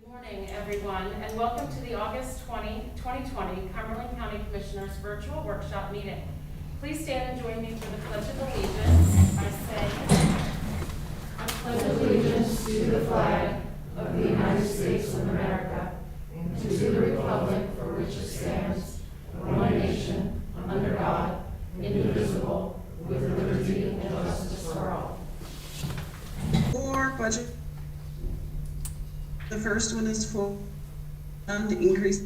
Morning, everyone, and welcome to the August 2020 Cumberland County Commissioners Virtual Workshop Meeting. Please stand and join me for the Pledge of Allegiance by saying, I pledge allegiance to the flag of the United States of America and to the republic for which it stands, one nation, under God, indivisible, with liberty and justice for all. For budget. The first one is for fund increase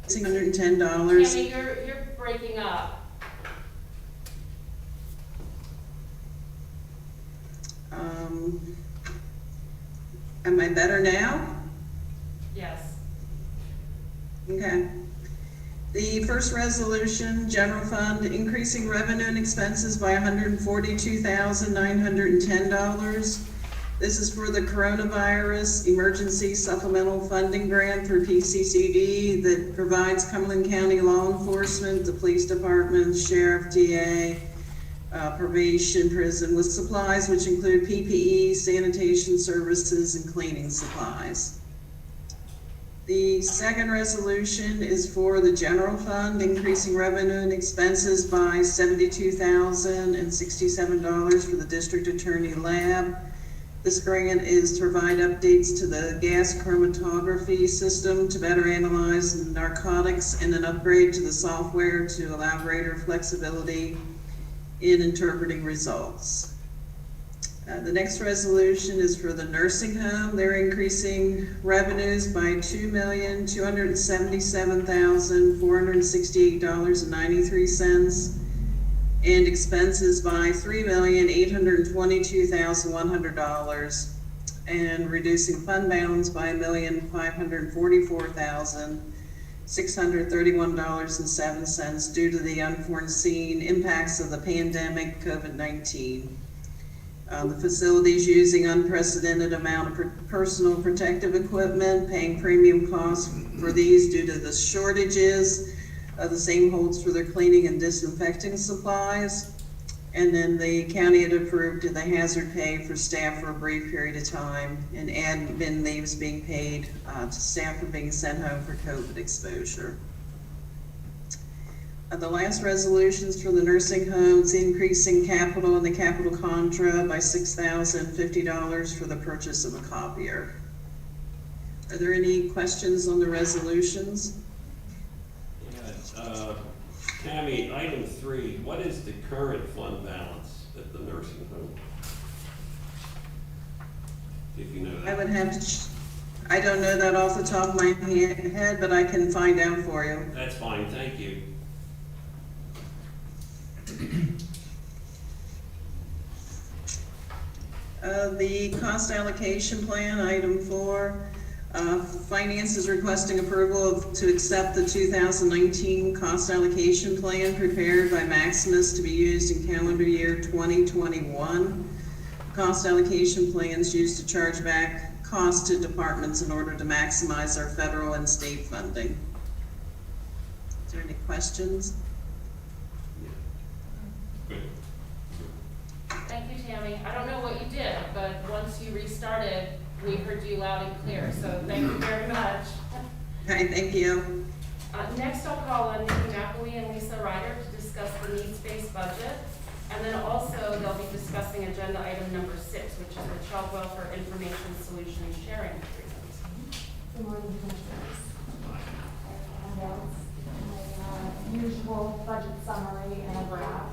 $610. Tammy, you're breaking up. Am I better now? Yes. Okay. The first resolution, general fund, increasing revenue and expenses by $142,910. This is for the coronavirus emergency supplemental funding grant through PCCD that provides Cumberland County law enforcement, the police department, sheriff, DA, probation, prison with supplies which include PPE, sanitation services, and cleaning supplies. The second resolution is for the general fund, increasing revenue and expenses by $72,067 for the district attorney lab. This grant is to provide updates to the gas chromatography system to better analyze narcotics and an upgrade to the software to allow greater flexibility in interpreting results. The next resolution is for the nursing home. They're increasing revenues by $2,277,468.93 and expenses by $3,822,100 and reducing fund balance by $1,544,631.07 due to the unforeseen impacts of the pandemic COVID-19. The facility's using unprecedented amount of personal protective equipment, paying premium costs for these due to the shortages. The same holds for their cleaning and disinfecting supplies. And then the county had approved the hazard pay for staff for a brief period of time, and admin leaves being paid to staff for being sent home for COVID exposure. The last resolutions for the nursing homes, increasing capital in the capital contra by $6,050 for the purchase of a copier. Are there any questions on the resolutions? Tammy, item 3, what is the current fund balance at the nursing home? If you know that. I would have to, I don't know that off the top of my head, but I can find out for you. That's fine, thank you. The cost allocation plan, item 4. Finance is requesting approval to accept the 2019 cost allocation plan prepared by Maximus to be used in calendar year 2021. Cost allocation plans used to charge back costs to departments in order to maximize our federal and state funding. Is there any questions? Good. Thank you, Tammy. I don't know what you did, but once you restarted, we heard you loud and clear, so thank you very much. Okay, thank you. Next, I'll call on Nikki Napoli and Lisa Ryder to discuss the needs-based budget. And then also, they'll be discussing agenda item number 6, which is the Child Welfare Information Solutions Sharing Agreement. Good morning, Commissioners. And my usual budget summary and a graph.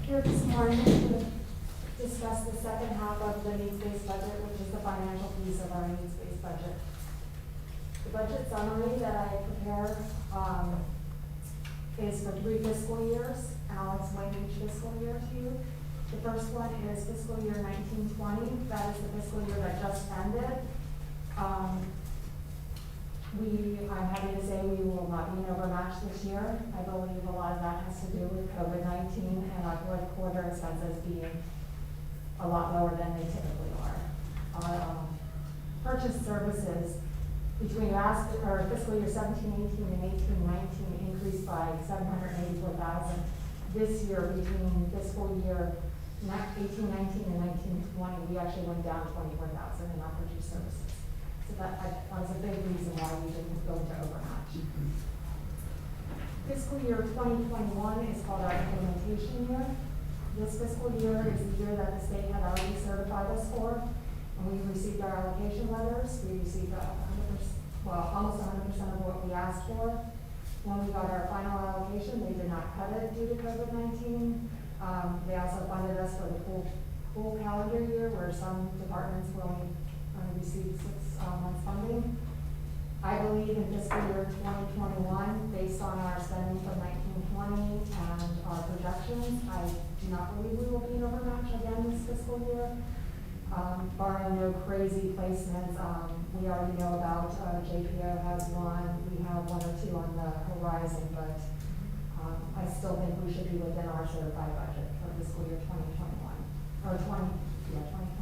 Here this morning to discuss the second half of the needs-based budget, which is the financial piece of our needs-based budget. The budget summary that I prepared is for 3 fiscal years, and I'll explain each fiscal year to you. The first one is fiscal year 1920. That is the fiscal year that just ended. I'm happy to say we will not be an overmatch this year. I believe a lot of that has to do with COVID-19 and our fourth quarter expenses being a lot lower than they typically are. Our purchase services between fiscal year 17-18 and 18-19 increased by 784,000. This year, between fiscal year 18-19 and 19-20, we actually went down 24,000 in our purchase services. So that was a big reason why we didn't go into overmatch. Fiscal year 2021 is called our implementation year. This fiscal year is the year that the state had already certified us for, and we received our allocation letters. We received 100%, well, almost 100% of what we asked for. When we got our final allocation, they did not cut it due to COVID-19. They also funded us for the full calendar year, where some departments will only receive 6 months funding. I believe in fiscal year 2021, based on our spending from 1920 and our projections, I do not believe we will be in overmatch again this fiscal year. Barring no crazy placements, we already know about JPO has one, we have 1 or 2 on the horizon, but I still think we should be within our certified budget for fiscal year 2021, or 2020-21.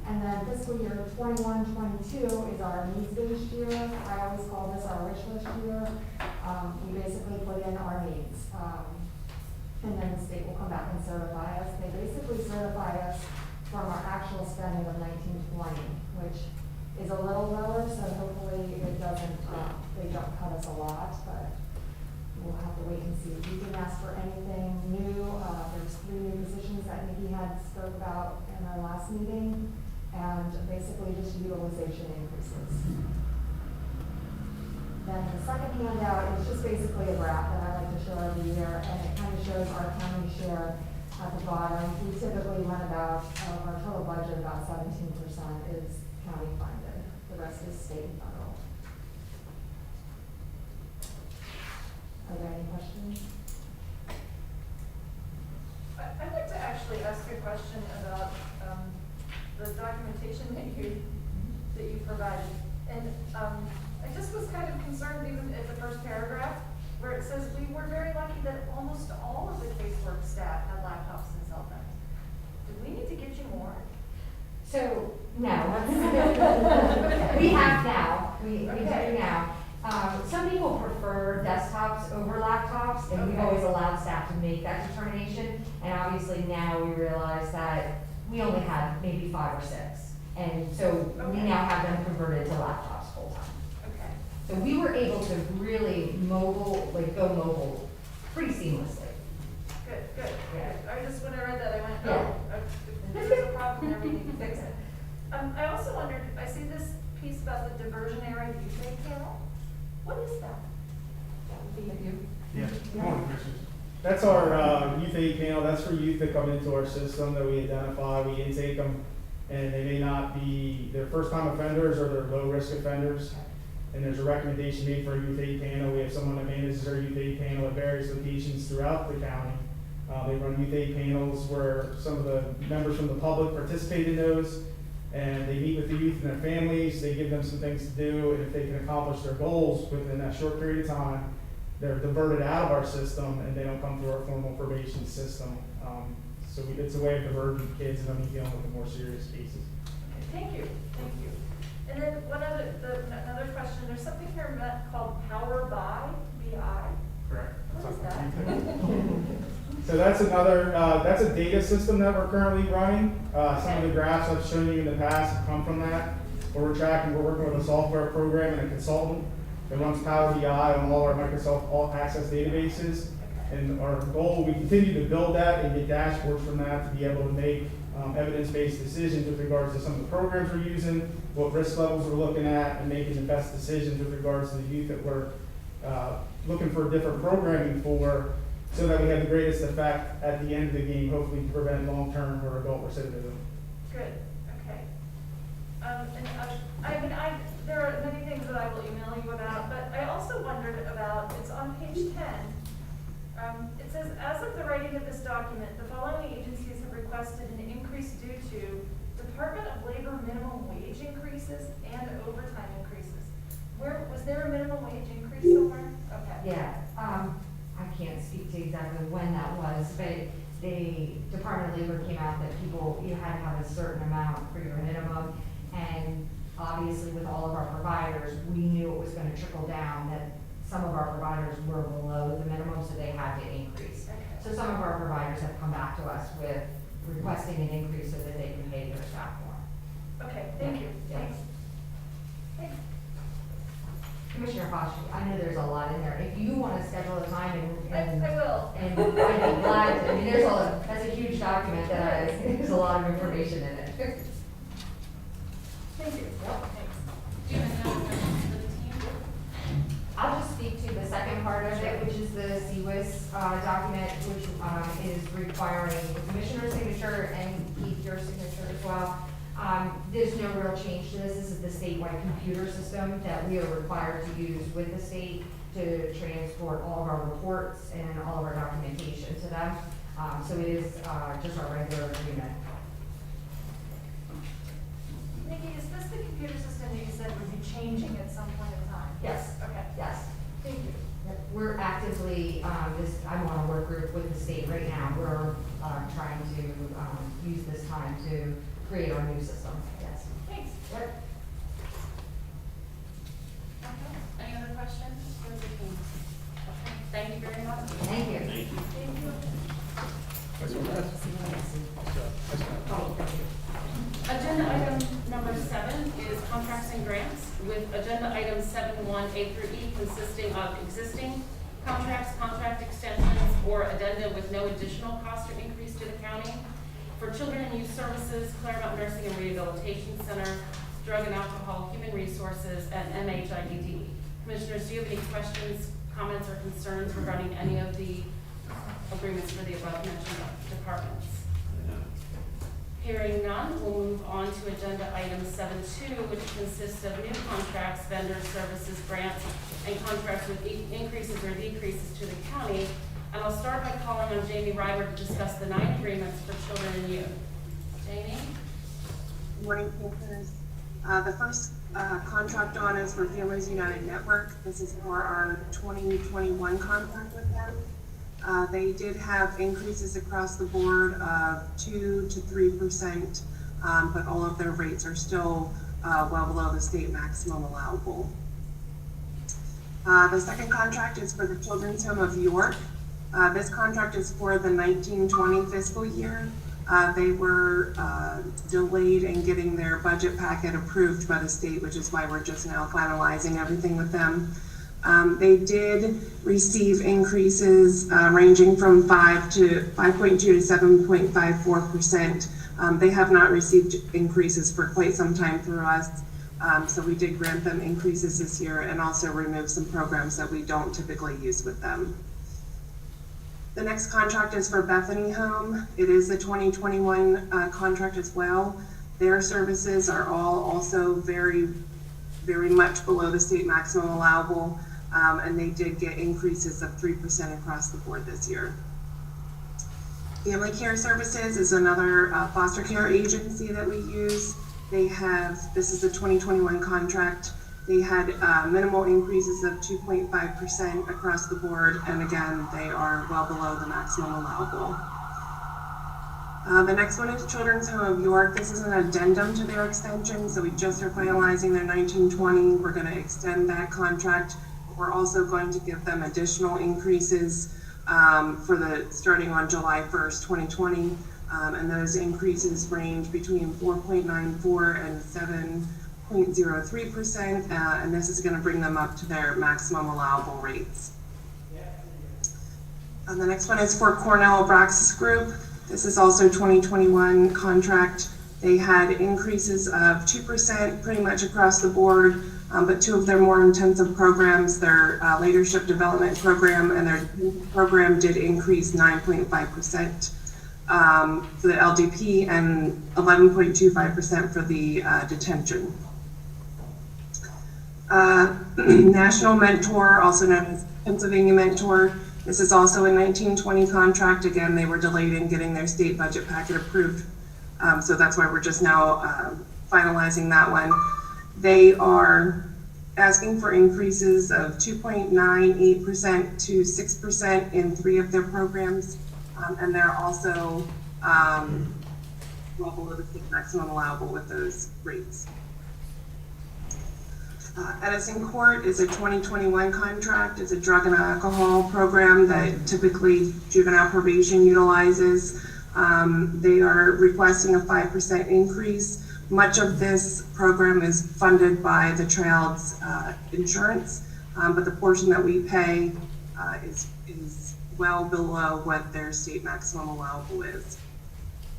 And then fiscal year 21-22 is our needs-based year. I always call this our wish list year. We basically put in our needs. And then the state will come back and certify us. They basically certify us from our actual spending of 1920, which is a little lower, so hopefully it doesn't, they don't cut us a lot, but we'll have to wait and see. We didn't ask for anything new. There's 3 new positions that Nikki had spoke about in our last meeting, and basically just utilization increases. Then the second handout is just basically a graph that I like to show every year, and it kind of shows our county share at the bottom. We typically run about, our total budget, about 17% is county funded. The rest is state and federal. Are there any questions? I'd like to actually ask a question about the documentation that you provided. And I just was kind of concerned even at the first paragraph where it says we were very lucky that almost all of the casework staff had laptops and cell phones. Do we need to get you more? So, no. We have now. We do now. Some people prefer desktops over laptops, and we've always allowed staff to make that determination. And obviously now we realize that we only have maybe 5 or 6. And so we now have them converted to laptops full time. Okay. So we were able to really go mobile pretty seamlessly. Good, good. Yeah. I just, when I read that, I went, Yeah. if there's a problem there, we need to fix it. I also wondered, I see this piece about the diversionary youth aid panel. What is that? That would be you. Yeah, come on, Commissioners. That's our youth aid panel. That's for youth that come into our system that we identify. We intake them, and they may not be their first-time offenders or they're low-risk offenders. And there's a recommendation made for a youth aid panel. We have someone that manages our youth aid panel at various locations throughout the county. They run youth aid panels where some of the members from the public participate in those, and they meet with the youth and their families. They give them some things to do, and if they can accomplish their goals within that short period of time, they're diverted out of our system and they don't come through our formal probation system. So it's a way of diverting kids and only dealing with the more serious cases. Okay, thank you, thank you. And then another question, there's something here called Power by, BI. Correct. What is that? So that's another, that's a data system that we're currently running. Some of the graphs I've shown you in the past have come from that. Where we're tracking, we're working with a software program and a consultant that runs Power BI on all our Microsoft All Access databases. And our goal, we continue to build that and get dashboards from that to be able to make evidence-based decisions with regards to some of the programs we're using, what risk levels we're looking at, and making the best decisions with regards to the youth that we're looking for different programming for, so that we have the greatest effect at the end of the game, hopefully to prevent long-term or adult recidivism. Good, okay. There are many things that I will email you about, but I also wondered about, it's on page 10. It says, as of the writing of this document, the following agencies have requested an increase due to Department of Labor minimum wage increases and overtime increases. Was there a minimum wage increase somewhere? Okay. Yeah, I can't speak to exactly when that was, but the Department of Labor came out that you had to have a certain amount for your minimum, and obviously obviously with all of our providers, we knew it was gonna trickle down, that some of our providers were below the minimum, so they had to increase. So some of our providers have come back to us with requesting an increase so that they can pay their staff more. Okay, thank you. Yes. Thanks. Thanks. Commissioner Fosh, I know there's a lot in there. If you wanna schedule a time and I will. And I'd be glad to, I mean, that's a huge document that there's a lot of information in it. Thank you. Yep. Do you have any other questions for the team? I'll just speak to the second part of it, which is the Seawiss document, which is requiring the commissioner's signature and Keith, your signature as well. There's no real change to this. This is the statewide computer system that we are required to use with the state to transport all of our reports and all of our documentation to them. So it is just our regular agreement. Nikki, is this the computer system that you said would be changing at some point in time? Yes. Okay, Yes. thank you. We're actively, I'm on a work group with the state right now. We're trying to use this time to create our new system. Yes. Thanks. Yep. Okay. Any other questions for the team? Okay, thank you very much. Thank you. Thank you. Thank you. Oh, thank you. Agenda item number 7 is contracts and grants, with agenda items 7.1 A through E consisting of existing contracts, contract extensions, or addenda with no additional cost or increase to the county. For Children and Youth Services, Claremont Nursing and Rehabilitation Center, Drug and Alcohol, Human Resources, and MHIED. Commissioners, do you have any questions, comments, or concerns regarding any of the agreements for the above mentioned departments? Hearing none, we'll move on to agenda item 7.2, which consists of new contracts, vendors, services, grants, and contracts with increases or decreases to the county. And I'll start by calling on Jamie Ryber to discuss the 9 agreements for children and youth. Jamie? Good morning, Commissioners. The first contract on is for Families United Network. This is for our 2021 contract with them. They did have increases across the board of 2 to 3%, but all of their rates are still well below the state maximum allowable. The second contract is for the Children's Home of York. This contract is for the 1920 fiscal year. They were delayed in getting their budget packet approved by the state, which is why we're just now finalizing everything with them. They did receive increases ranging from 5.2 to 7.54%. They have not received increases for quite some time through us. So we did grant them increases this year and also remove some programs that we don't typically use with them. The next contract is for Bethany Home. It is the 2021 contract as well. Their services are all also very much below the state maximum allowable, and they did get increases of 3% across the board this year. Family Care Services is another foster care agency that we use. This is the 2021 contract. They had minimal increases of 2.5% across the board, and again, they are well below the maximum allowable. The next one is Children's Home of York. This is an addendum to their extension, so we just are finalizing their 1920. We're going to extend that contract. We're also going to give them additional increases starting on July 1st, 2020, and those increases range between 4.94 and 7.03%, and this is going to bring them up to their maximum allowable rates. The next one is for Cornell Abraxas Group. This is also 2021 contract. They had increases of 2% pretty much across the board, but 2 of their more intensive programs, their leadership development program and their program did increase 9.5% for the LDP and 11.25% for the detention. National Mentor, also known as Pennsylvania Mentor. This is also a 1920 contract. Again, they were delayed in getting their state budget packet approved. So that's why we're just now finalizing that one. They are asking for increases of 2.98% to 6% in 3 of their programs. And they're also well below the state maximum allowable with those rates. Edison Court is a 2021 contract. It's a drug and alcohol program that typically juvenile probation utilizes. They are requesting a 5% increase. Much of this program is funded by the child's insurance, but the portion that we pay is well below what their state maximum allowable is.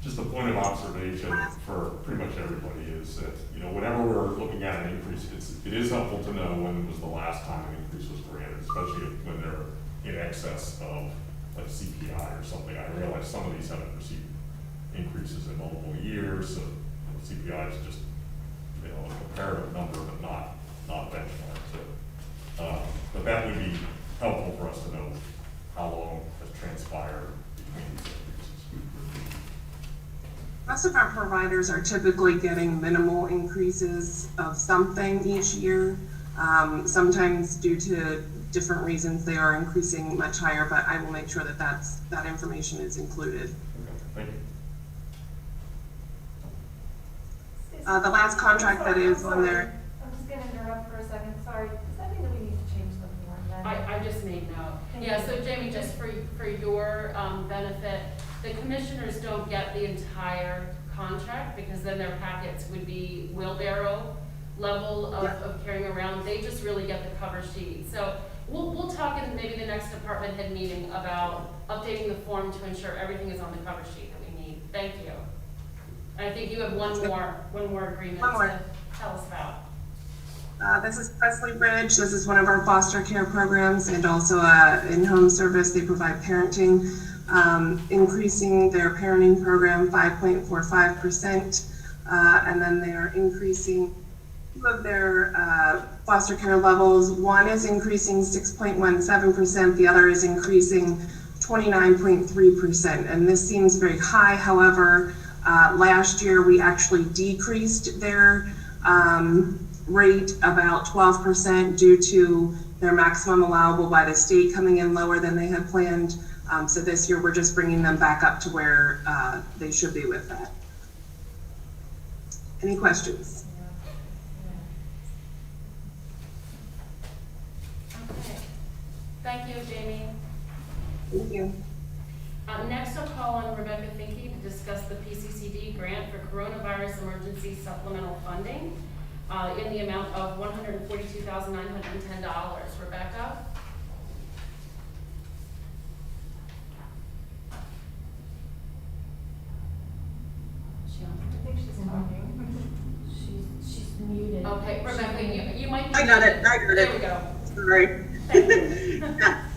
Just a point of observation for pretty much everybody is that, you know, whenever we're looking at an increase, it is helpful to know when was the last time an increase was granted, especially when they're in excess of like CPI or something. I realize some of these haven't received increases in multiple years, so CPI is just, you know, a comparative number, but not benchmark. So, but that would be helpful for us to know how long has transpired between these increases. Most of our providers are typically getting minimal increases of something each year. Sometimes due to different reasons, they are increasing much higher, but I will make sure that that information is included. Okay, thank you. The last contract that is on there. I'm just gonna interrupt for a second, sorry. Does that mean that we need to change the form then? I just made note. Yeah, so Jamie, just for your benefit, the commissioners don't get the entire contract because then their packets would be wheelbarrow level of carrying around. They just really get the cover sheet. So we'll talk in maybe the next department head meeting about updating the form to ensure everything is on the cover sheet that we need. Thank you. And I think you have one more agreement to tell us about. This is Presley Bridge. This is one of our foster care programs and also in-home service. They provide parenting, increasing their parenting program 5.45%, and then they are increasing two of their foster care levels. One is increasing 6.17%, the other is increasing 29.3%, and this seems very high. However, last year we actually decreased their rate about 12% due to their maximum allowable by the state coming in lower than they had planned. So this year we're just bringing them back up to where they should be with that. Any questions? Okay. Thank you, Jamie. Thank you. Next, I'll call on Rebecca Finke to discuss the PCCD grant for coronavirus emergency supplemental funding in the amount of $142,910. Rebecca? I think she's talking. She's muted. Okay, Rebecca, you might be. I got it. There we go. Sorry.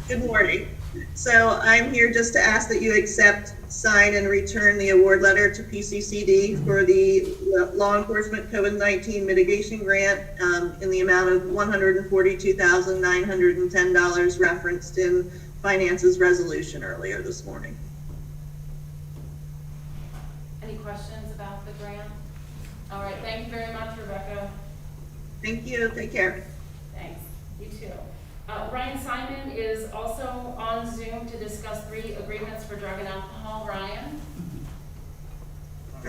Good morning. So I'm here just to ask that you accept, sign, and return the award letter to PCCD for the law enforcement COVID-19 mitigation grant in the amount of $142,910 referenced in Finance's resolution earlier this morning. Any questions about the grant? All right, thank you very much, Rebecca. Thank you. Take care. Thanks. You too. Ryan Simon is also on Zoom to discuss 3 agreements for drug and alcohol. Ryan?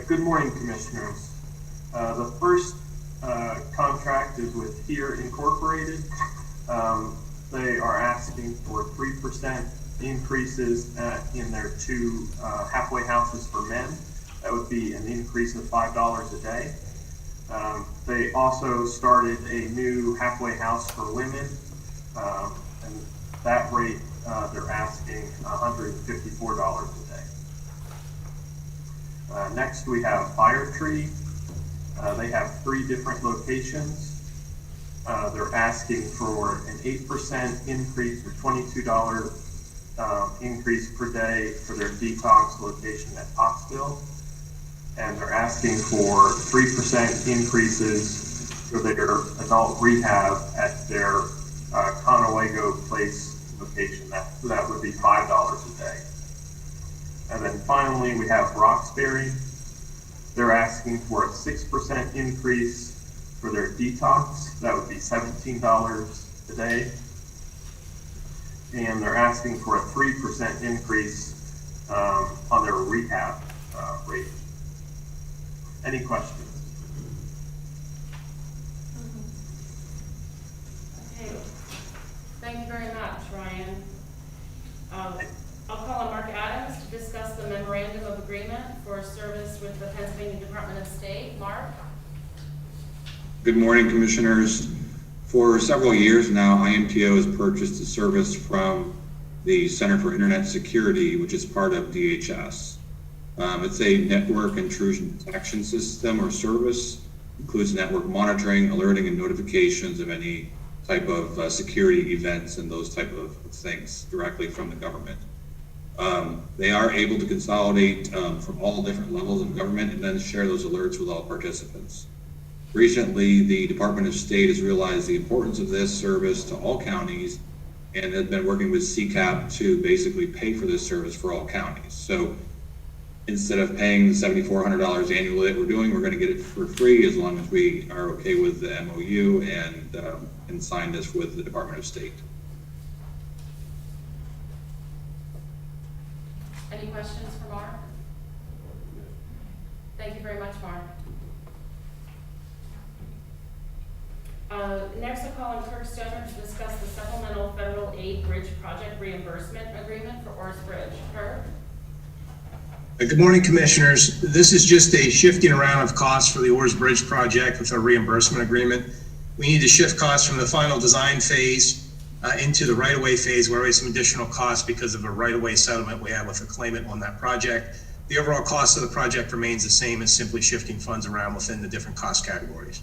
Good morning, Commissioners. The first contract is with Here Incorporated. They are asking for 3% increases in their 2 halfway houses for men. That would be an increase of $5 a day. They also started a new halfway house for women, and that rate, they're asking $154 a day. Next, we have Fire Tree. They have 3 different locations. They're asking for an 8% increase or $22 increase per day for their detox location at Pottsville. And they're asking for 3% increases for their adult rehab at their Conewago Place location. That would be $5 a day. And then finally, we have Roxbury. They're asking for a 6% increase for their detox. That would be $17 a day. And they're asking for a 3% increase on their rehab rate. Any questions? Mark. Good morning, Commissioners. For several years now, IMTO has purchased a service from the Center for Internet Security, which is part of DHS. It's a network intrusion detection system or service, includes network monitoring, alerting, and notifications of any type of security events and those type of things directly from the government. They are able to consolidate from all different levels of government and then share those alerts with all participants. Recently, the Department of State has realized the importance of this service to all counties and has been working with CCAP to basically pay for this service for all counties. So instead of paying the $7,400 annually that we're doing, we're going to get it for free as long as we are okay with the MOU and sign this with the Department of State. Any questions for Mark? Thank you very much, Mark. Next, I'll call on Kirk Stoner to discuss the supplemental federal aid bridge project reimbursement agreement for Orr's Bridge. Kirk? Good morning, Commissioners. This is just a shifting around of costs for the Orr's Bridge project with our reimbursement agreement. We need to shift costs from the final design phase into the right-of-way phase where we have some additional costs because of a right-of-way settlement we have with a claimant on that project. The overall cost of the project remains the same as simply shifting funds around within the different cost categories.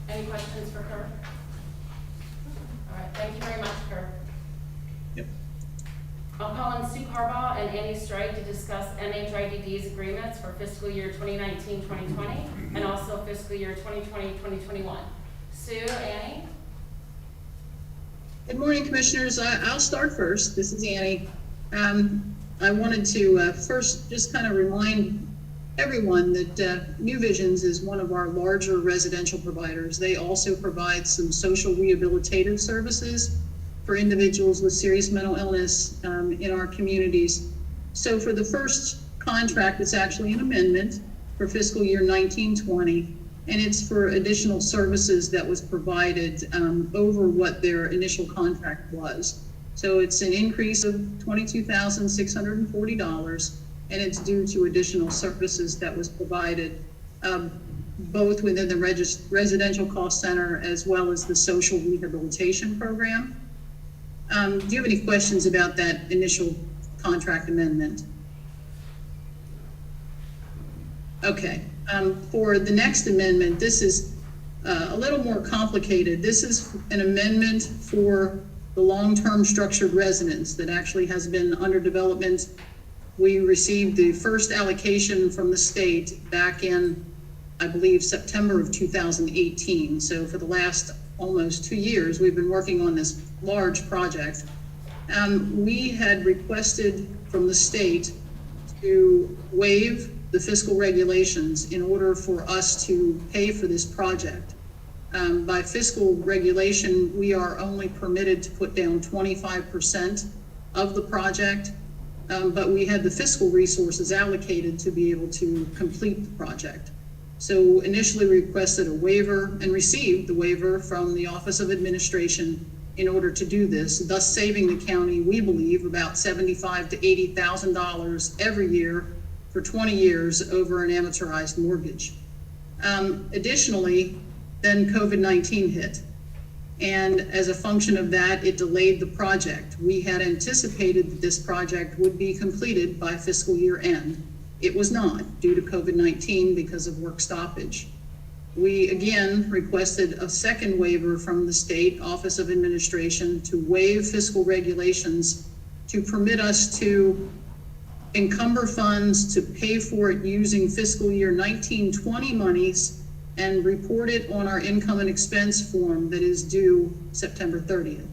Any questions for Kirk? All right, thank you very much, Kirk. Yep. I'll call on Sue Harbaugh and Annie Strike to discuss MHIDD's agreements for fiscal year 2019-2020 and also fiscal year 2020-2021. Sue, Annie? Good morning, Commissioners. I'll start first. This is Annie. I wanted to first just kind of remind everyone that New Visions is one of our larger residential providers. They also provide some social rehabilitative services for individuals with serious mental illness in our communities. So for the first contract, it's actually an amendment for fiscal year 19-20, and it's for additional services that was provided over what their initial contract was. So it's an increase of $22,640, and it's due to additional services that was provided both within the residential cost center as well as the social rehabilitation program. Do you have any questions about that initial contract amendment? Okay. For the next amendment, this is a little more complicated. This is an amendment for the long-term structured residence that actually has been under development. We received the first allocation from the state back in, I believe, September of 2018. So for the last almost 2 years, we've been working on this large project. We had requested from the state to waive the fiscal regulations in order for us to pay for this project. By fiscal regulation, we are only permitted to put down 25% of the project, but we had the fiscal resources allocated to be able to complete the project. So initially we requested a waiver and received the waiver from the Office of Administration in order to do this, thus saving the county, we believe, about $75,000 to $80,000 every year for 20 years over an amortized mortgage. Additionally, then COVID-19 hit. And as a function of that, it delayed the project. We had anticipated that this project would be completed by fiscal year end. It was not, due to COVID-19 because of work stoppage. We again requested a second waiver from the State Office of Administration to waive fiscal regulations to permit us to encumber funds to pay for it using fiscal year 19-20 monies and report it on our income and expense form that is due September 30th.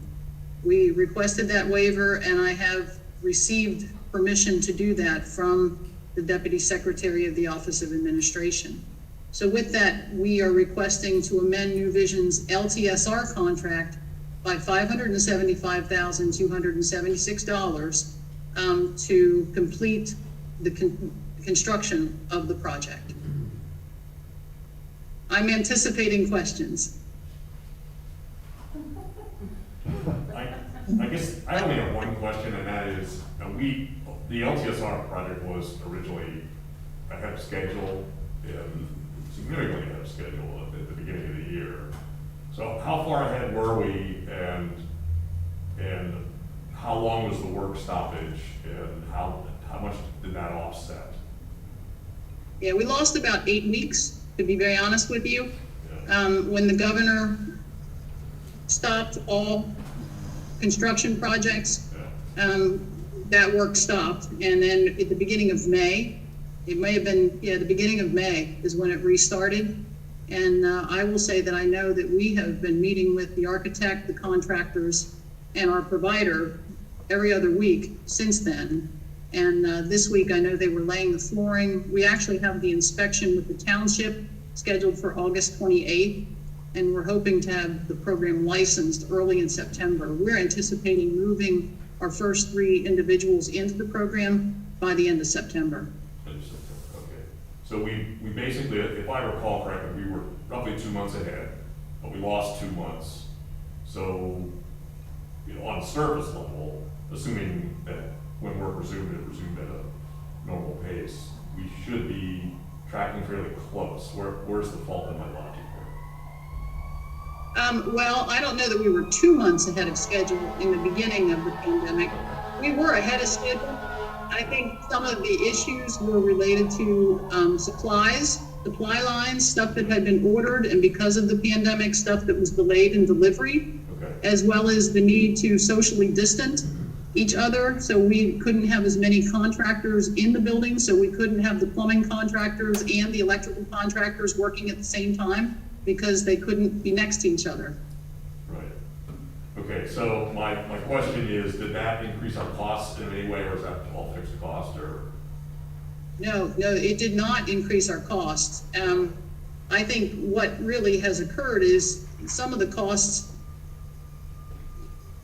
We requested that waiver, and I have received permission to do that from the Deputy Secretary of the Office of Administration. So with that, we are requesting to amend New Vision's LTSR contract by $575,276 to complete the construction of the project. I'm anticipating questions. I guess I only have one question, and that is, the the LTSR project was originally ahead of schedule, and significantly ahead of schedule at the beginning of the year. So how far ahead were we, and how long was the work stoppage, and how much did that offset? Yeah, we lost about 8 weeks, to be very honest with you. Yeah. When the governor stopped all construction projects, that work stopped. And then at the beginning of May, it may have been, the beginning of May is when it restarted. And I will say that I know that we have been meeting with the architect, the contractors, and our provider every other week since then. And this week, I know they were laying the flooring. We actually have the inspection with the township scheduled for August 28th, and we're hoping to have the program licensed early in September. We're anticipating moving our first 3 individuals into the program by the end of September. Okay. So we basically, if I recall correctly, we were roughly 2 months ahead, but we lost 2 months. So, on the surface level, assuming that when work resumed, it resumed at a normal pace, we should be tracking fairly close. Where's the fault in my logic here? Well, I don't know that we were 2 months ahead of schedule in the beginning of the pandemic. We were ahead of schedule. I think some of the issues were related to supply lines, stuff that had been ordered, and because of the pandemic, stuff that was delayed in delivery, as well as the need to socially distance each other. So we couldn't have as many contractors in the building, so we couldn't have the plumbing contractors and the electrical contractors working at the same time because they couldn't be next to each other. Right. Okay, so my question is, did that increase our costs in any way, or is that all fixed cost, or? No, it did not increase our costs. I think what really has occurred is some of the costs,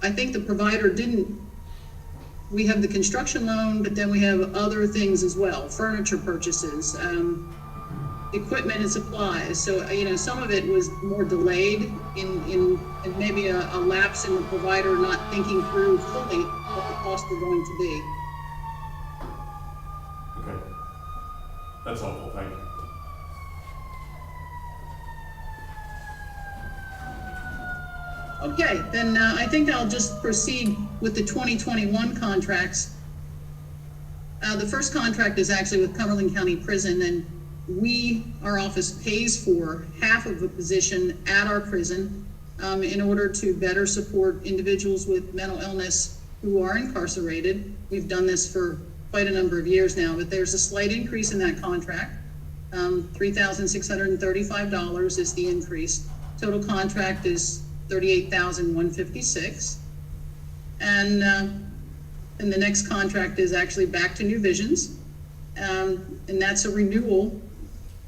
I think the provider we have the construction loan, but then we have other things as well, furniture purchases, equipment and supplies. So, some of it was more delayed in maybe a lapse in the provider not thinking through fully what the costs were going to be. Okay. That's helpful, thank you. Okay, then I think I'll just proceed with the 2021 contracts. The first contract is actually with Cumberland County Prison, and our office pays for half of a position at our prison in order to better support individuals with mental illness who are incarcerated. We've done this for quite a number of years now, but there's a slight increase in that contract. $3,635 is the increase. Total contract is $38,156. And the next contract is actually back to New Visions. And that's a renewal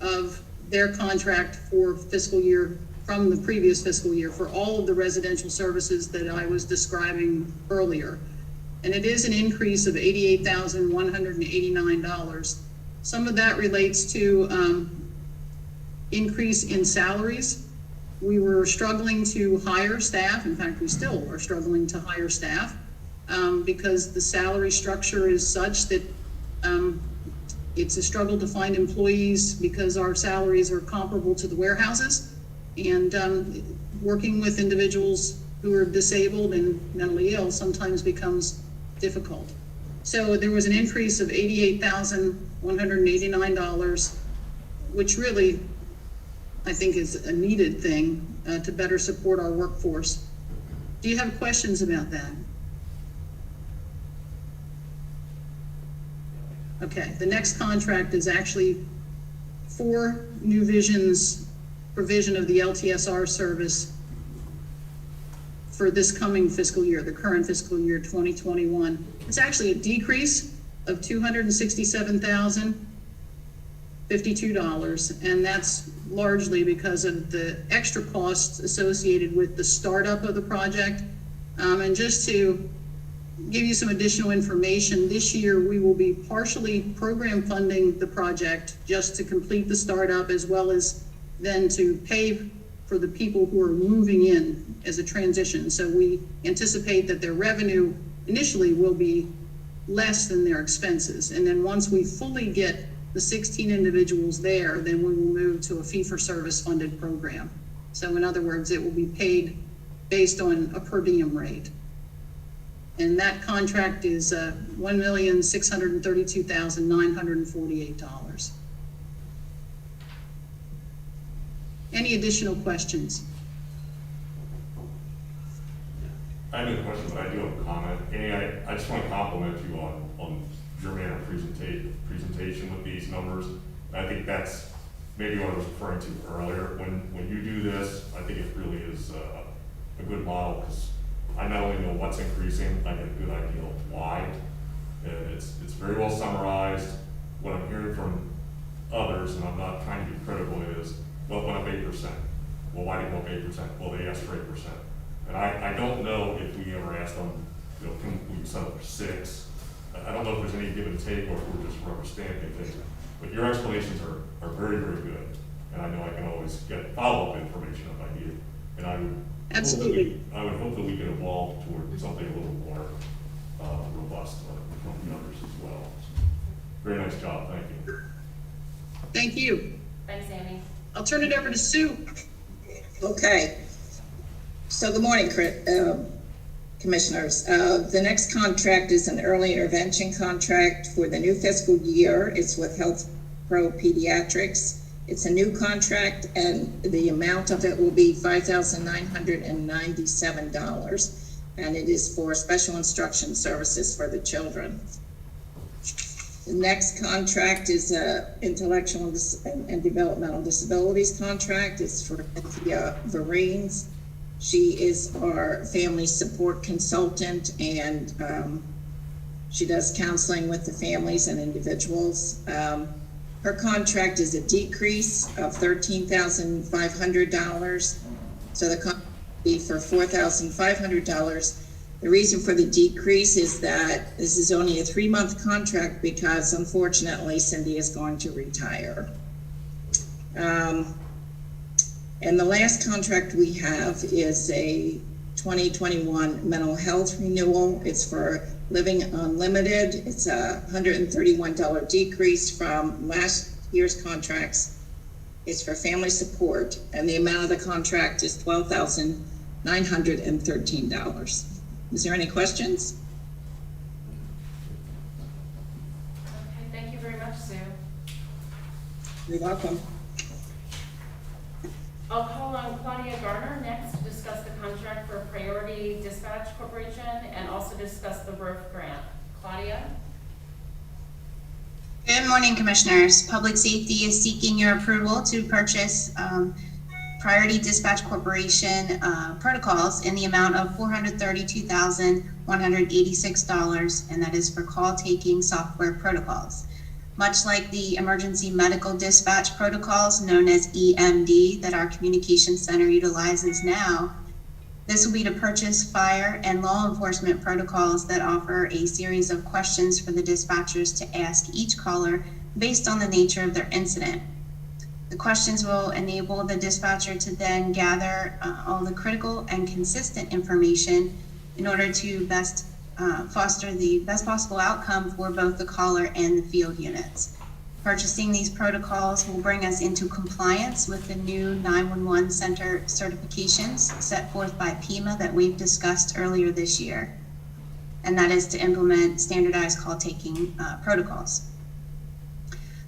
of their contract for fiscal year, from the previous fiscal year, for all of the residential services that I was describing earlier. And it is an increase of $88,189. Some of that relates to increase in salaries. We were struggling to hire staff. In fact, we still are struggling to hire staff because the salary structure is such that it's a struggle to find employees because our salaries are comparable to the warehouses. And working with individuals who are disabled and mentally ill sometimes becomes difficult. So there was an increase of $88,189, which really, I think, is a needed thing to better support our workforce. Do you have questions about that? Okay, the next contract is actually for New Vision's provision of the LTSR service for this coming fiscal year, the current fiscal year 2021. It's actually a decrease of $267,052, and that's largely because of the extra costs associated with the startup of the project. And just to give you some additional information, this year we will be partially program funding the project just to complete the startup, as well as then to pay for the people who are moving in as a transition. So we anticipate that their revenue initially will be less than their expenses. And then once we fully get the 16 individuals there, then we will move to a fee-for-service funded program. So in other words, it will be paid based on a per diem rate. And that contract is $1,632,948. Any additional questions? I have no question, but I do have a comment. Annie, I just want to compliment you on your manner of presentation with these numbers. I think that's maybe what I was referring to earlier. When you do this, I think it really is a good model, because I not only know what's increasing, I get a good idea of why. And it's very well summarized. What I'm hearing from others, and I'm not trying to be critical, is, well, it went up 8%. Well, why did it go up 8%? Well, they asked for 8%. And I don't know if we ever asked them, you know, can we settle for 6? I don't know if there's any give and take, or if we're just rubber stamping things. But your explanations are very, very good. And I know I can always get follow-up information if I need it. And I would Absolutely. I would hope that we can evolve toward something a little more robust from the others as well. Very nice job, thank you. Thank you. Thanks, Amy. I'll turn it over to Sue. Okay. So good morning, Commissioners. The next contract is an early intervention contract for the new fiscal year. It's with Health Pro Pediatrics. It's a new contract, and the amount of it will be $5,997, and it is for special instruction services for the children. The next contract is a intellectual and developmental disabilities contract. It's for Cynthia Vereen's. She is our family support consultant, and she does counseling with the families and individuals. Her contract is a decrease of $13,500. So the contract will be for $4,500. The reason for the decrease is that this is only a 3-month contract, because unfortunately Cindy is going to retire. And the last contract we have is a 2021 mental health renewal. It's for Living Unlimited. It's a $131 decrease from last year's contracts. It's for family support, and the amount of the contract is $12,913. Is there any questions? Okay, thank you very much, Sue. You're welcome. I'll call on Claudia Garner next to discuss the contract for Priority Dispatch Corporation and also discuss the roof grant. Claudia? Good morning, Commissioners. Public Safety is seeking your approval to purchase Priority Dispatch Corporation protocols in the amount of $432,186, and that is for call taking software protocols. Much like the emergency medical dispatch protocols known as EMD that our communication center utilizes now, this will be to purchase fire and law enforcement protocols that offer a series of questions for the dispatchers to ask each caller based on the nature of their incident. The questions will enable the dispatcher to then gather all the critical and consistent information in order to best foster the best possible outcome for both the caller and the field units. Purchasing these protocols will bring us into compliance with the new 911 center certifications set forth by PEMA that we've discussed earlier this year, and that is to implement standardized call taking protocols.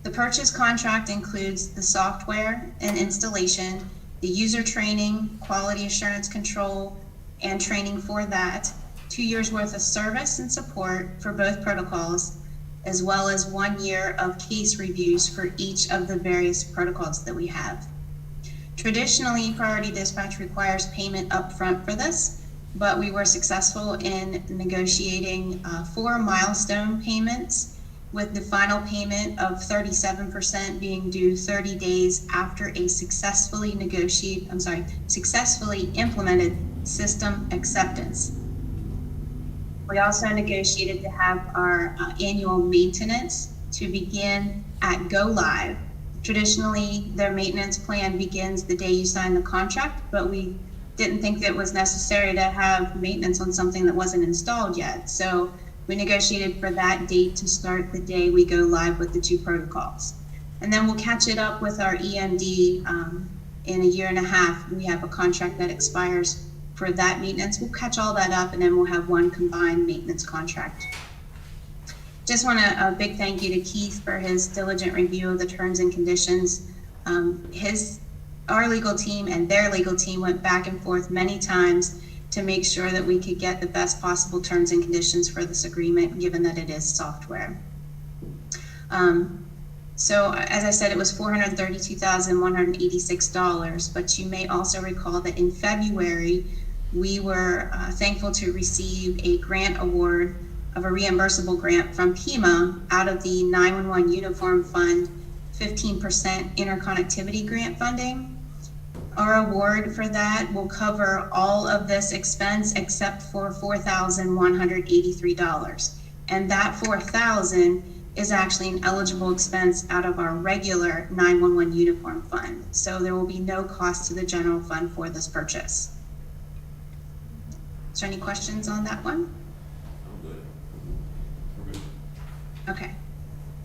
The purchase contract includes the software and installation, the user training, quality assurance control, and training for that, 2 years worth of service and support for both protocols, as well as 1 year of case reviews for each of the various protocols that we have. Traditionally, Priority Dispatch requires payment upfront for this, but we were successful in negotiating 4 milestone payments, with the final payment of 37% being due 30 days after a successfully implemented system acceptance. We also negotiated to have our annual maintenance to begin at go live. Traditionally, their maintenance plan begins the day you sign the contract, but we didn't think that it was necessary to have maintenance on something that wasn't installed yet. So We negotiated for that date to start the day we go live with the 2 protocols. And then we'll catch it up with our EMD in a year and a half. We have a contract that expires for that maintenance. We'll catch all that up, and then we'll have one combined maintenance contract. Just want a big thank you to Keith for his diligent review of the terms and conditions. Our legal team and their legal team went back and forth many times to make sure that we could get the best possible terms and conditions for this agreement, given that it is software. So as I said, it was $432,186, but you may also recall that in February, we were thankful to receive a grant award of a reimbursable grant from PEMA out of the 911 Uniform Fund 15% interconnectivity grant funding. Our award for that will cover all of this expense except for $4,183. And that $4,000 is actually an eligible expense out of our regular 911 Uniform Fund. So there will be no cost to the general fund for this purchase. Is there any questions on that one? I'm good. We're good. Okay.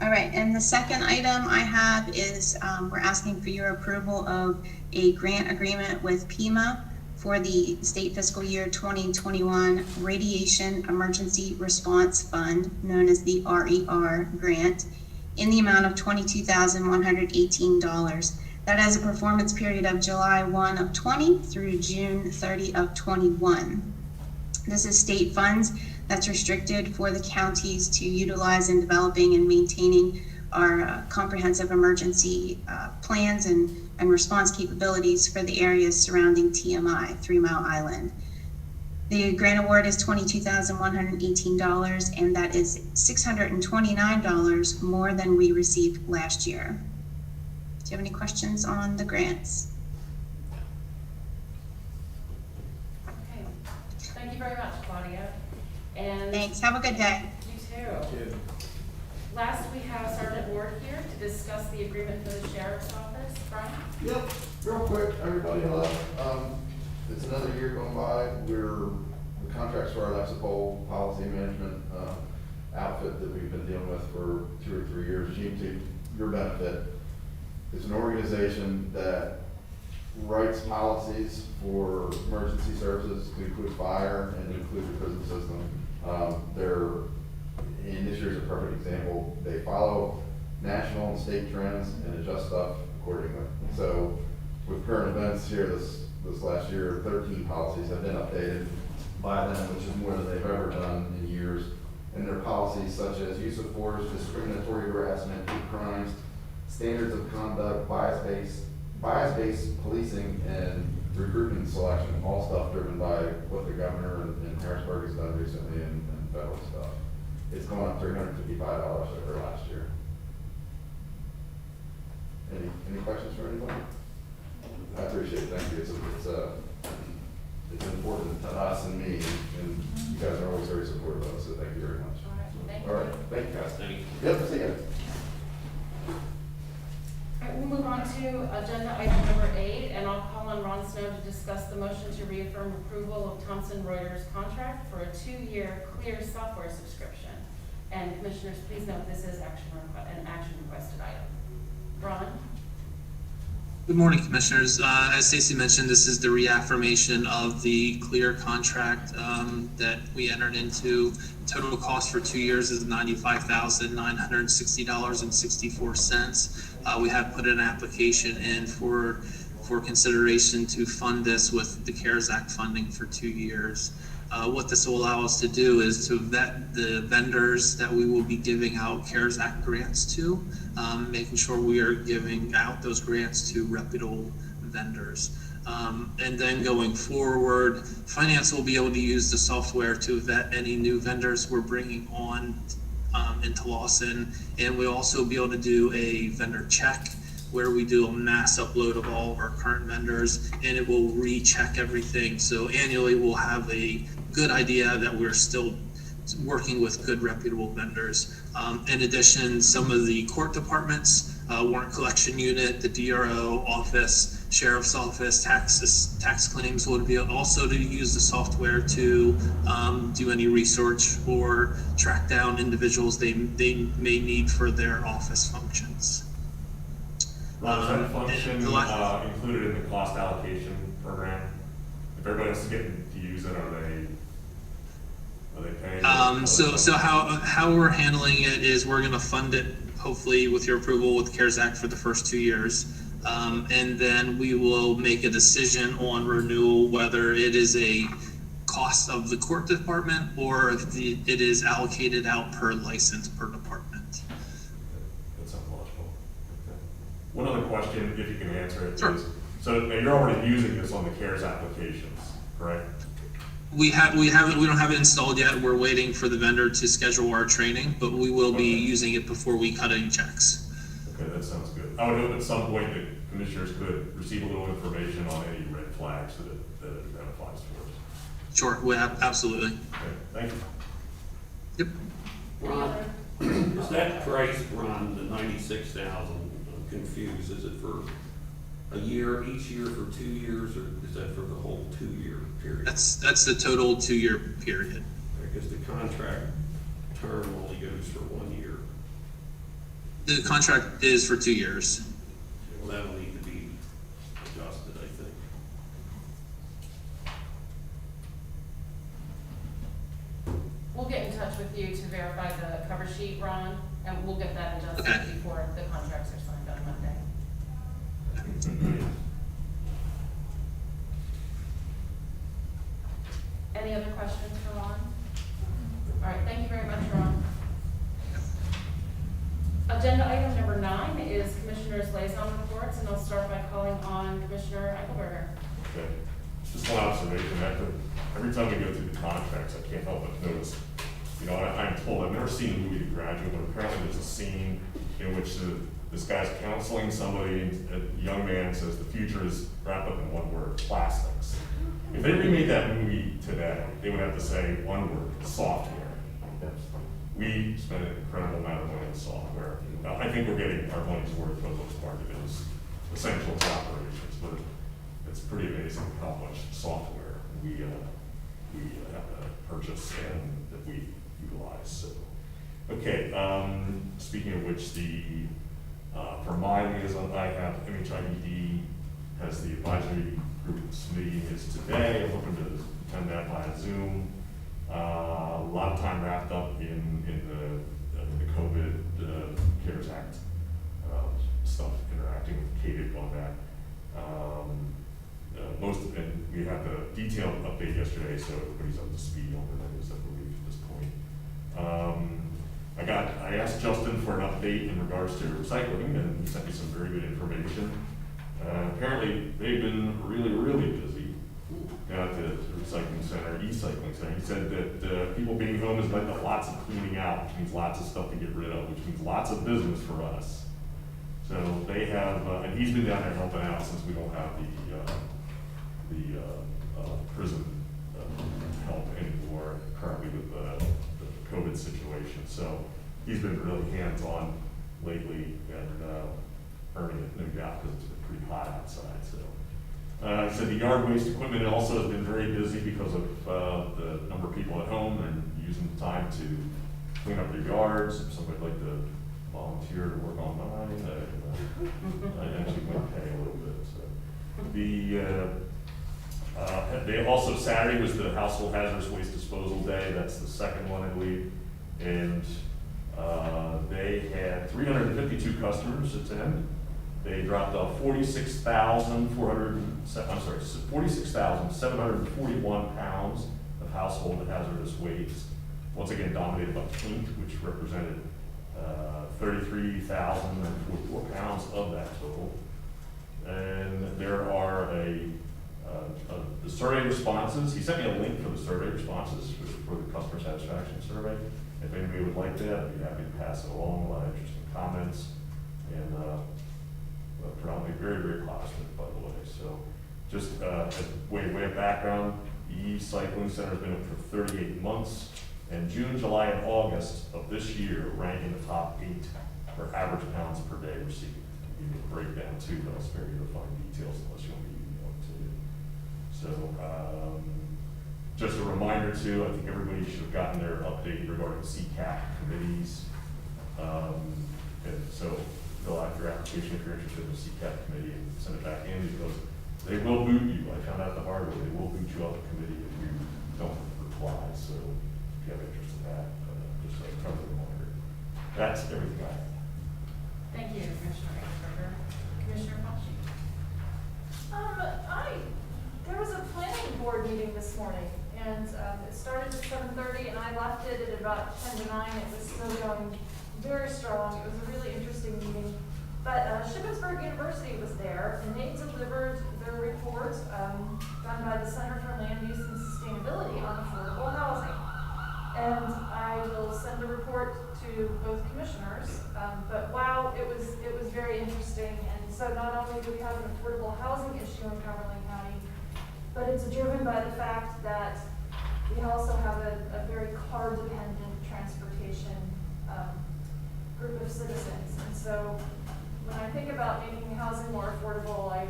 All right, and the second item I have is we're asking for your approval of a grant agreement with PEMA for the state fiscal year 2021 Radiation Emergency Response Fund, known as the RER grant, in the amount of $22,118. That has a performance period of July 1 of 20 through June 30 of 21. This is state funds that's restricted for the counties to utilize in developing and maintaining our comprehensive emergency plans and response capabilities for the areas surrounding TMI, 3 Mile Island. The grant award is $22,118, and that is $629 more than we received last year. Do you have any questions on the grants? Okay, thank you very much, Claudia. And Thanks, have a good day. you too. Last, we have Sergeant Ward here to discuss the agreement for the Sheriff's Office. Brian? Yep, real quick, everybody, hello. It's another year going by. The contracts for our Lexipol policy management outfit that we've been dealing with for 2 or 3 years, to your benefit, is an organization that writes policies for emergency services to include fire and include the prison system. And this year's a perfect example. They follow national and state trends and adjust stuff accordingly. So with current events here this last year, 13 policies have been updated by them, which is more than they've ever done in years. And their policies such as use of force, discriminatory harassment, hate crimes, standards of conduct, bias-based policing, and recruitment selection, all stuff driven by what the governor in Harrisburg has done recently and federal stuff. It's gone up $355 over last year. Any questions for anybody? I appreciate it, thank you. It's important to us and me, and you guys are always very supportive of us, so thank you very much. All right, Thank you guys. Thank you. Yep, see ya. All right, we'll move on to agenda item number 8, and I'll call on Ron Snow to discuss the motion to reaffirm approval of Thomson Reuters contract for a 2-year clear software subscription. And commissioners, please note this is an action requested item. Ron? Good morning, commissioners. As Stacy mentioned, this is the reaffirmation of the clear contract that we entered into. Total cost for 2 years is $95,960.64. We have put an application in for consideration to fund this with the CARES Act funding for 2 years. What this will allow us to do is to vet the vendors that we will be giving out CARES Act grants to, making sure we are giving out those grants to reputable vendors. And then going forward, finance will be able to use the software to vet any new vendors we're bringing on into Lawson, and we'll also be able to do a vendor check where we do a mass upload of all of our current vendors, and it will recheck everything. So annually we'll have a good idea that we're still working with good reputable vendors. In addition, some of the court departments, warrant collection unit, the DRO office, sheriff's office, tax claims would be also to use the software to do any research or track down individuals they may need for their office functions. Ron, is that function the last- included in the cost allocation program? If everybody else is getting to use it, are they paying? So how we're handling it is we're gonna fund it, hopefully with your approval with CARES Act for the first 2 years. And then we will make a decision on renewal, whether it is a cost of the court department or if it is allocated out per license per department. That sounds logical. Okay. One other question, if you can answer it, Sure. is, so now you're already using this on the CARES applications, correct? We don't have it installed yet. We're waiting for the vendor to schedule our training, but we will be using it before we cut any checks. Okay, that sounds good. I would hope at some point the commissioners could receive a little information on any red flags that it identifies for us. Sure, we have, absolutely. Okay, thank you. Yep. Ron, is that price, Ron, the 96,000, I'm confused, is it for a year, each year for 2 years, or is that for the whole 2-year period? That's the total 2-year period. Because the contract term only goes for 1 year. The contract is for 2 years. Well, that'll need to be adjusted, I think. We'll get in touch with you to verify the cover sheet, Ron, and we'll get that adjusted Okay. before the contracts are signed on Monday. Any other questions for Ron? All right, thank you very much, Ron. Agenda item number 9 is Commissioner's Liaison reports, and I'll start by calling on Commissioner Eichelberger. Okay, just one observation, every time we go through the contracts, I can't help but notice, I'm told, I've never seen a movie The Graduate, but apparently there's a scene in which this guy's counseling somebody, and a young man says the future is wrapped up in one word, plastics. If they remade that movie today, they would have to say one word, software. We spend an incredible amount of money on software. I think we're getting our money's worth for the most part of it is essential to operations, but it's pretty amazing how much software we have to purchase and that we utilize. So, okay, speaking of which, for my liaison, I have MHIED has the advisory group's meeting is today. I'm hoping to attend that via Zoom. A lot of time wrapped up in the COVID CARES Act stuff, interacting with KDIC on that. And we had the detailed update yesterday, so everybody's up to speed on where that is, I believe, at this point. I asked Justin for an update in regards to recycling, and he sent me some very good information. Apparently, they've been really, really busy at the recycling center, e-cycling center. He said that people being home has led to lots of cleaning out, which means lots of stuff to get rid of, which means lots of business for us. So they have, and he's been down there helping out since we don't have the prison help anymore currently with the COVID situation. So he's been really hands-on lately and earning it, no doubt, because it's been pretty hot outside. So he said the yard waste equipment also has been very busy because of the number of people at home and using the time to clean up their yards. If somebody'd like to volunteer to work on mine, I actually might pay a little bit. So they also, Saturday was the Household Hazardous Waste Disposal Day. That's the second one, I believe. And they had 352 customers attend. They dropped off 46,741 pounds of household hazardous waste. Once again, dominated by paint, which represented 33,044 pounds of that total. And there are the survey responses. He sent me a link for the survey responses for the customer satisfaction survey. If anybody would like that, I'd be happy to pass it along. A lot of interesting comments and predominantly very, very positive, by the way. So just as way of background, the e-cycling center has been up for 38 months, and June, July, and August of this year rank in the top 8 for average pounds per day received. give you a breakdown too, but I'll spare you the fine details unless you want me to email it to you. So, just a reminder too, I think everybody should have gotten their update regarding CCAP committees. And so fill out your application if you're interested in the CCAP committee and send it back in, because they will boot you. I found out the hard way. They will boot you off the committee if you don't reply. So if you have interest in that, just a friendly reminder. That's everything I have. Thank you, Commissioner Ansberger. Commissioner Fauci. There was a planning board meeting this morning, and it started at 7:30, and I left it at about 10 to 9. It was still going very strong. It was a really interesting meeting. But Shippensburg University was there, and they delivered their report done by the Center for Land Use and Sustainability on affordable housing. And I will send a report to both commissioners. But wow, it was very interesting. And so not only do we have an affordable housing issue in Cumberland County, but it's driven by the fact that we also have a very car-dependent transportation group of citizens. And so when I think about making housing more affordable, I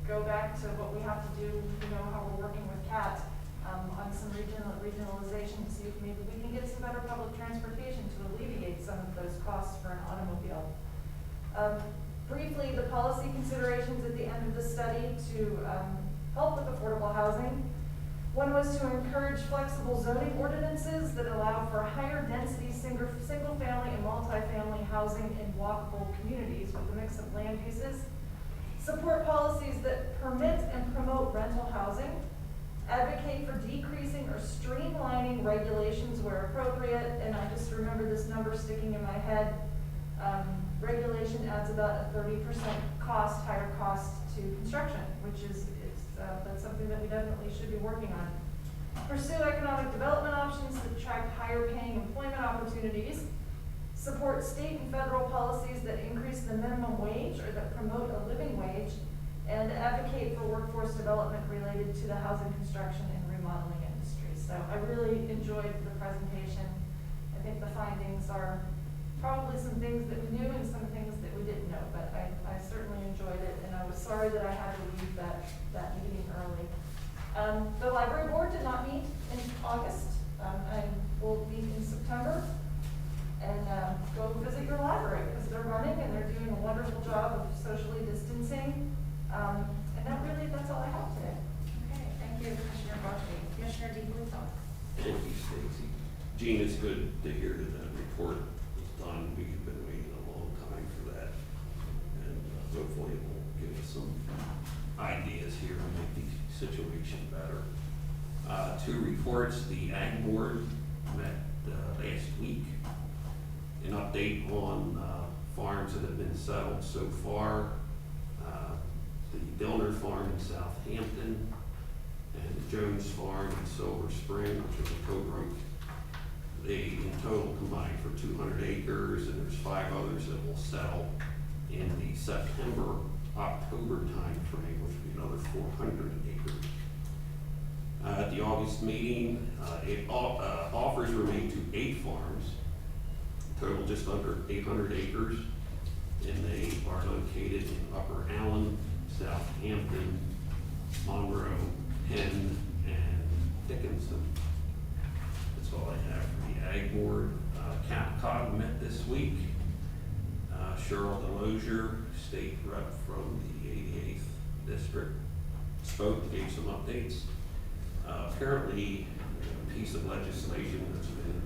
go back to what we have to do, how we're working with CAT on some regionalization to see if maybe we can get some better public transportation to alleviate some of those costs for an automobile. Briefly, the policy considerations at the end of the study to help with affordable housing. One was to encourage flexible zoning ordinances that allow for higher density single-family and multifamily housing in walkable communities with a mix of land uses. Support policies that permit and promote rental housing. Advocate for decreasing or streamlining regulations where appropriate. And I just remember this number sticking in my head. Regulation adds about a 30% higher cost to construction, which is that's something that we definitely should be working on. Pursue economic development options that attract higher paying employment opportunities. Support state and federal policies that increase the minimum wage or that promote a living wage. And advocate for workforce development related to the housing construction and remodeling industry. So I really enjoyed the presentation. I think the findings are probably some things that we knew and some things that we didn't know, but I certainly enjoyed it, and I was sorry that I had to leave that meeting early. The library board did not meet in August. I will meet in September and go visit your library because they're running and they're doing a wonderful job of socially distancing. And that's all I have today. Okay, thank you, Commissioner Fauci. Commissioner DeFilippo. Thank you, Stacy. Gene, it's good to hear that that report was done. We've been waiting a long time for that. And hopefully it will give us some ideas here to make the situation better. Two reports. The Ag Board met last week. An update on farms that have been settled so far. The Dillner Farm in Southampton and the Jones Farm in Silver Spring, which is a co-broke. They in total combined for 200 acres, and there's 5 others that will settle in the September-October time frame, which will be another 400 acres. At the August meeting, offers were made to 8 farms, total just under 800 acres, and they are located in Upper Allen, Southampton, Monroe, Penn, and Dickinson. That's all I have for the Ag Board. CapCog met this week. Cheryl Delosier, state rep from the 88th District, spoke, gave some updates. Apparently, a piece of legislation that's been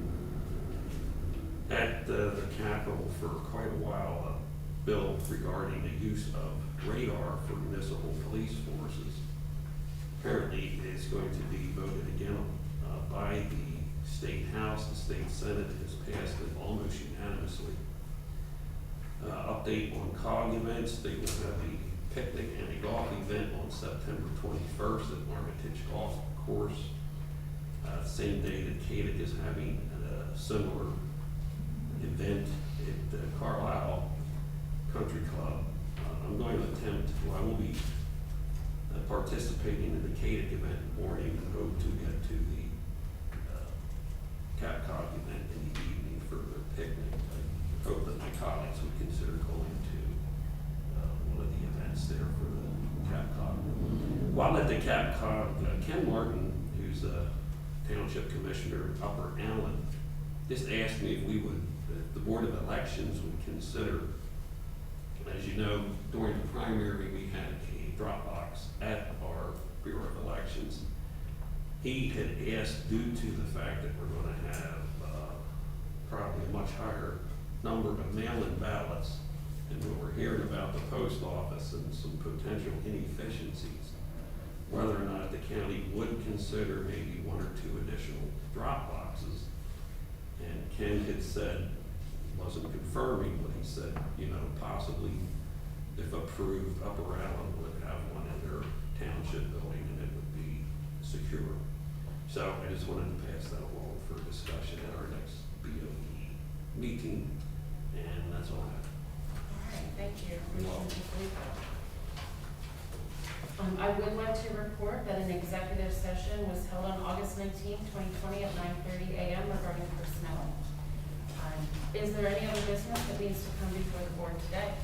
at the Capitol for quite a while, a bill regarding the use of radar for municipal police forces, apparently is going to be voted again by the State House. The State Senate has passed it almost unanimously. Update on COG events. They will have a picnic and a golf event on September 21st at Armitage Golf Course. Same day that CADIC is having a similar event at Carlisle Country Club. I'm going to attempt, I will be participating in the CADIC event in the morning and hope to get to the CapCog event in the evening for the picnic. I hope that my colleagues would consider going to While at the Cap Cod, Ken Martin, who's a township commissioner at Upper Allen, just asked me if the Board of Elections would consider, as you know, during the primary, we had a drop box at our Bureau of Elections. He had asked, due to the fact that we're gonna have, probably a much higher number of mail-in ballots, and when we're hearing about the post office and some potential inefficiencies, whether or not the county would consider maybe one or two additional drop boxes. And Ken had said, wasn't confirming, but he said, possibly if approved, Upper Allen would have one in their township building and it would be secure. So I just wanted to pass that along for discussion at our next BOE meeting, and that's all I have. All right, thank you. You're welcome. I would like to report that an executive session was held on August 19th, 2020 at 9:30 a.m. regarding personnel. Is there any other business that needs to come before the board today?